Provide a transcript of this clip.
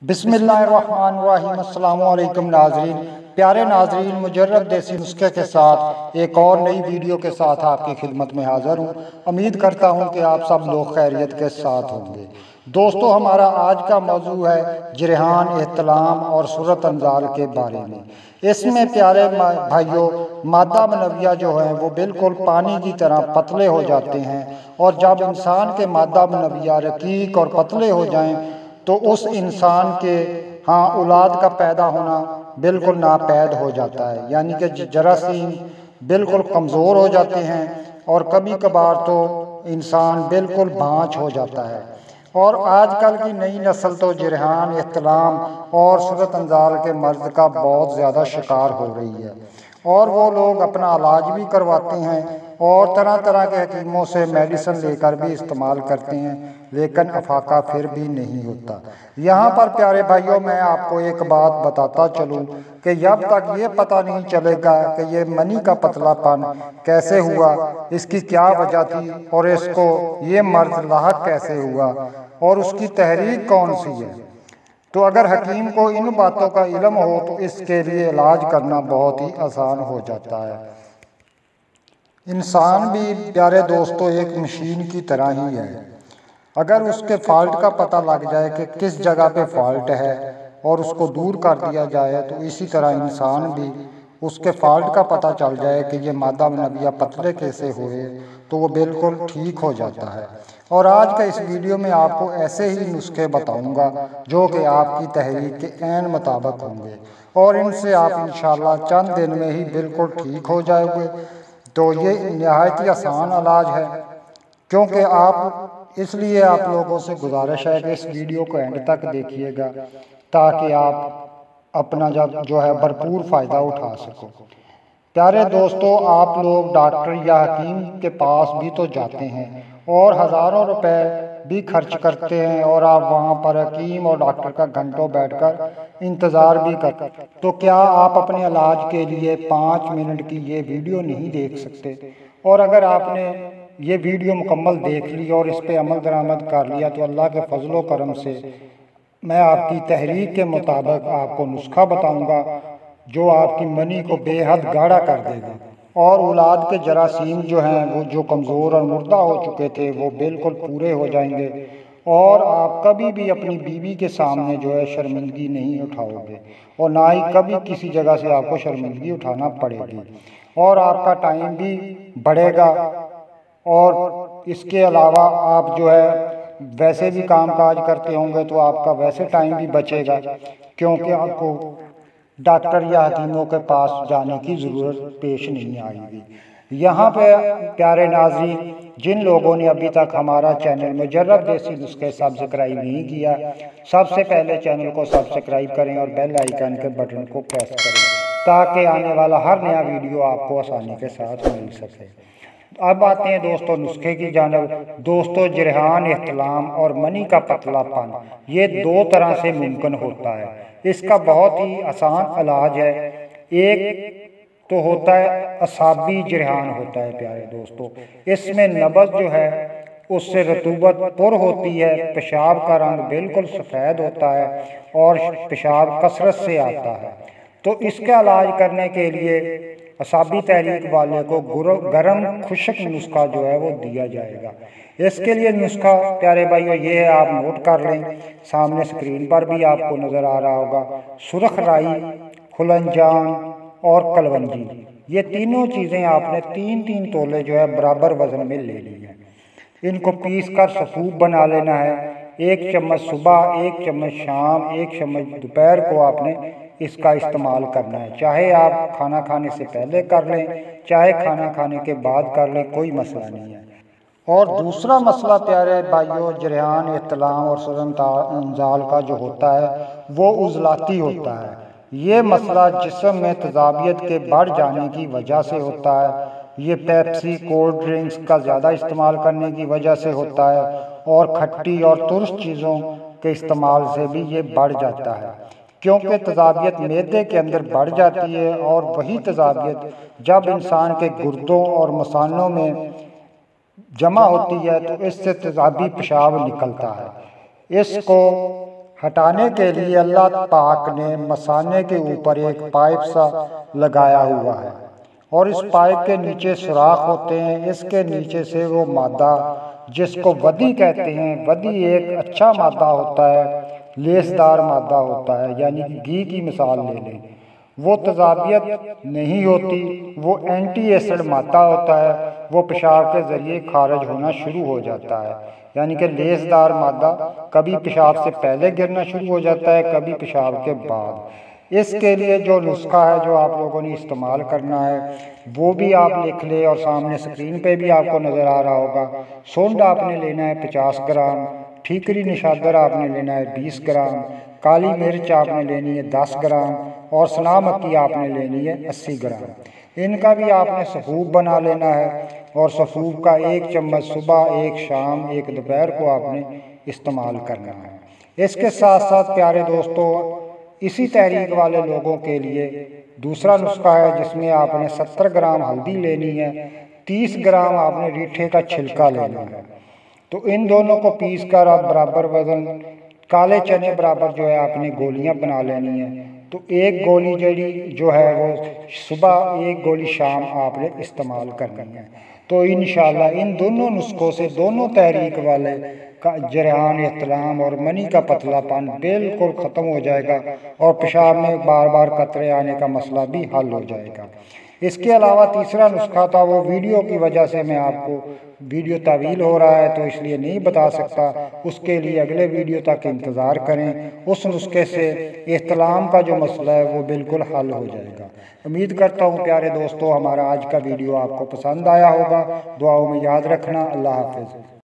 بسم اللہ الرحمن الرحیم۔ السلام علیکم ناظرین، پیارے ناظرین، مجرب دیسی نسخے کے ساتھ ایک اور نئی ویڈیو کے ساتھ آپ کی خدمت میں حاضر ہوں۔ امید کرتا ہوں کہ آپ سب لوگ خیریت کے ساتھ ہوں گے۔ دوستو، ہمارا آج کا موضوع ہے جرحان، احتلام اور صورت انزال کے بارے میں۔ اس میں پیارے بھائیوں، مادہ منویہ جو ہیں وہ بالکل پانی کی طرح پتلے ہو جاتے ہیں، اور جب انسان کے مادہ منویہ رقیق اور پتلے ہو جائیں تو اس انسان کے اولاد کا پیدا ہونا بالکل ناپید ہو جاتا ہے، یعنی کہ جراثیم بالکل کمزور ہو جاتے ہیں، اور کبھی کبھار تو انسان بالکل بھانچ ہو جاتا ہے۔ اور آج کل کی نئی نسل تو جرحان، احتلام اور صورت انزال کے مرض کا بہت زیادہ شکار ہو رہی ہے، اور وہ لوگ اپنا علاج بھی کرواتے ہیں اور طرح طرح کے حکیموں سے میڈیسن لے کر بھی استعمال کرتے ہیں، لیکن افاقہ پھر بھی نہیں ہوتا۔ یہاں پر پیارے بھائیوں، میں آپ کو ایک بات بتاتا چلوں کہ جب تک یہ پتہ نہیں چلے گا کہ یہ منی کا پتلا پن کیسے ہوا، اس کی کیا وجہ تھی، اور اس کو یہ مرض لاحق کیسے ہوا، اور اس کی تحریک کون سی ہے، تو اگر حکیم کو ان باتوں کا علم ہو تو اس کے لیے علاج کرنا بہت ہی آسان ہو جاتا ہے۔ انسان بھی پیارے دوستو ایک مشین کی طرح ہی ہے۔ اگر اس کے فالٹ کا پتہ لگ جائے کہ کس جگہ پہ فالٹ ہے اور اس کو دور کر دیا جائے، تو اسی طرح انسان بھی اس کے فالٹ کا پتہ چل جائے کہ یہ مادہ منویہ پتلے کیسے ہوئے، تو وہ بالکل ٹھیک ہو جاتا ہے۔ اور آج کا اس ویڈیو میں آپ کو ایسے ہی نسخے بتاؤں گا جو کہ آپ کی تحریک کے عین مطابق ہوں گے، اور ان سے آپ انشاءاللہ چند دن میں ہی بالکل ٹھیک ہو جائیں گے۔ تو یہ نہایت ہی آسان علاج ہے، کیونکہ اس لیے آپ لوگوں سے گزارش ہے کہ اس ویڈیو کو اینڈ تک دیکھیے گا تاکہ آپ اپنا جو ہے بھرپور فائدہ اٹھا سکو۔ پیارے دوستو، آپ لوگ ڈاکٹر یا حکیم کے پاس بھی تو جاتے ہیں اور ہزاروں روپے بھی خرچ کرتے ہیں، اور آپ وہاں پر حکیم اور ڈاکٹر کا گھنٹوں بیٹھ کر انتظار بھی کرتے ہیں، تو کیا آپ اپنے علاج کے لیے 5 منٹ کی یہ ویڈیو نہیں دیکھ سکتے؟ اور اگر آپ نے یہ ویڈیو مکمل دیکھ لی اور اس پہ عمل درآمد کر لیا تو اللہ کے فضل و کرم سے میں آپ کی تحریک کے مطابق آپ کو نسخہ بتاؤں گا جو آپ کی منی کو بے حد گاڑھا کر دے گا، اور اولاد کے جراثیم جو ہیں وہ جو کمزور اور مردہ ہو چکے تھے وہ بالکل پورے ہو جائیں گے، اور آپ کبھی بھی اپنی بیوی کے سامنے جو ہے شرمندگی نہیں اٹھاؤ گے، اور نہ ہی کبھی کسی جگہ سے آپ کو شرمندگی اٹھانا پڑے گی، اور آپ کا ٹائم بھی بڑھے گا۔ اور اس کے علاوہ آپ جو ہے ویسے بھی کام کاج کرتے ہوں گے تو آپ کا ویسے ٹائم بھی بچے گا، کیونکہ آپ کو ڈاکٹر یا حکیموں کے پاس جانے کی ضرورت پیش نہیں آئے گی۔ یہاں پہ پیارے ناظرین، جن لوگوں نے ابھی تک ہمارا چینل مجرب دیسی نسخے سبسکرائب نہیں کیا، سب سے پہلے چینل کو سبسکرائب کریں اور بیل آئیکن کے بٹن کو پریس کریں تاکہ آنے والا ہر نیا ویڈیو آپ کو آسانی کے ساتھ مل سکے۔ اب آتے ہیں دوستو نسخے کی جانب۔ دوستو، جرحان، احتلام اور منی کا پتلا پن یہ دو طرح سے ممکن ہوتا ہے۔ اس کا بہت ہی آسان علاج ہے۔ ایک تو ہوتا ہے اعصابی جرحان ہوتا ہے پیارے دوستو، اس میں نبض جو ہے اس سے رطوبت پر ہوتی ہے، پیشاب کا رنگ بالکل سفید ہوتا ہے اور پیشاب کثرت سے آتا ہے۔ تو اس کا علاج کرنے کے لیے اعصابی تحریک والے کو گرم خشک نسخہ جو ہے وہ دیا جائے گا۔ اس کے لیے نسخہ پیارے بھائیو یہ ہے، آپ نوٹ کر لیں، سامنے سکرین پر بھی آپ کو نظر آ رہا ہوگا۔ سرخ رائی، خلنجان اور کلونجی، یہ تینوں چیزیں آپ نے 3 تولے جو ہے برابر وزن میں لے لی ہیں۔ ان کو پیس کر سفوف بنا لینا ہے۔ 1 چمچ صبح، 1 چمچ شام، 1 چمچ دوپہر کو آپ نے اس کا استعمال کرنا ہے، چاہے آپ کھانا کھانے سے پہلے کر لیں چاہے کھانا کھانے کے بعد کر لیں، کوئی مسئلہ نہیں ہے۔ اور دوسرا مسئلہ پیارے بھائیوں، جرحان، احتلام اور صورت انزال کا جو ہوتا ہے وہ عضلاتی ہوتا ہے۔ یہ مسئلہ جسم میں تیزابیت کے بڑھ جانے کی وجہ سے ہوتا ہے۔ یہ پیپسی، کولڈ ڈرنکس کا زیادہ استعمال کرنے کی وجہ سے ہوتا ہے، اور کھٹی اور ترش چیزوں کے استعمال سے بھی یہ بڑھ جاتا ہے، کیونکہ تیزابیت معدے کے اندر بڑھ جاتی ہے، اور وہی تیزابیت جب انسان کے گردوں اور مثانوں میں جمع ہوتی ہے تو اس سے تیزابی پیشاب نکلتا ہے۔ اس کو ہٹانے کے لیے اللہ پاک نے مثانے کے اوپر ایک پائپ سا لگایا ہوا ہے اور اس پائپ کے نیچے سوراخ ہوتے ہیں۔ اس کے نیچے سے وہ مادہ جس کو ودی کہتے ہیں، ودی ایک اچھا مادہ ہوتا ہے، لیسدار مادہ ہوتا ہے، یعنی گھی کی مثال لے لیں، وہ تیزابیت نہیں ہوتی، وہ اینٹی ایسڈ مادہ ہوتا ہے، وہ پیشاب کے ذریعے خارج ہونا شروع ہو جاتا ہے، یعنی کہ لیسدار مادہ کبھی پیشاب سے پہلے گرنا شروع ہو جاتا ہے، کبھی پیشاب کے بعد۔ اس کے لیے جو نسخہ ہے جو آپ لوگوں نے استعمال کرنا ہے وہ بھی آپ لکھ لیں، اور سامنے سکرین پہ بھی آپ کو نظر آ رہا ہوگا۔ سونڈ آپ نے لینا ہے 50 گرام، ٹھیکری نشادر آپ نے لینا ہے 20 گرام، کالی مرچ آپ نے لینی ہے 10 گرام، اور سنا مکی آپ نے لینی ہے 80 گرام۔ ان کا بھی آپ نے سفوف بنا لینا ہے، اور سفوف کا 1 چمچ صبح، 1 شام، 1 دوپہر کو آپ نے استعمال کرنا ہے۔ اس کے ساتھ ساتھ پیارے دوستو، اسی تحریک والے لوگوں کے لیے دوسرا نسخہ ہے جس میں آپ نے 70 گرام ہلدی لینی ہے، 30 گرام آپ نے ریٹھے کا چھلکا لینا ہے۔ تو ان دونوں کو پیس کر آپ برابر وزن کالے چنے برابر جو ہے آپ نے گولیاں بنا لینی ہیں۔ تو 1 گولی جو ہے وہ صبح، 1 گولی شام آپ نے استعمال کرنی ہے۔ تو انشاءاللہ ان دونوں نسخوں سے دونوں تحریک والے کا جریان، احتلام اور منی کا پتلا پن بالکل ختم ہو جائے گا، اور پیشاب میں بار بار قطرے آنے کا مسئلہ بھی حل ہو جائے گا۔ اس کے علاوہ تیسرا نسخہ تھا، وہ ویڈیو کی وجہ سے میں آپ کو ویڈیو طویل ہو رہا ہے تو اس لیے نہیں بتا سکتا، اس کے لیے اگلے ویڈیو تک انتظار کریں۔ اس نسخے سے احتلام کا جو مسئلہ ہے وہ بالکل حل ہو جائے گا۔ امید کرتا ہوں پیارے دوستو ہمارا آج کا ویڈیو آپ کو پسند آیا ہوگا۔ دعاؤں میں یاد رکھنا۔ اللہ حافظ۔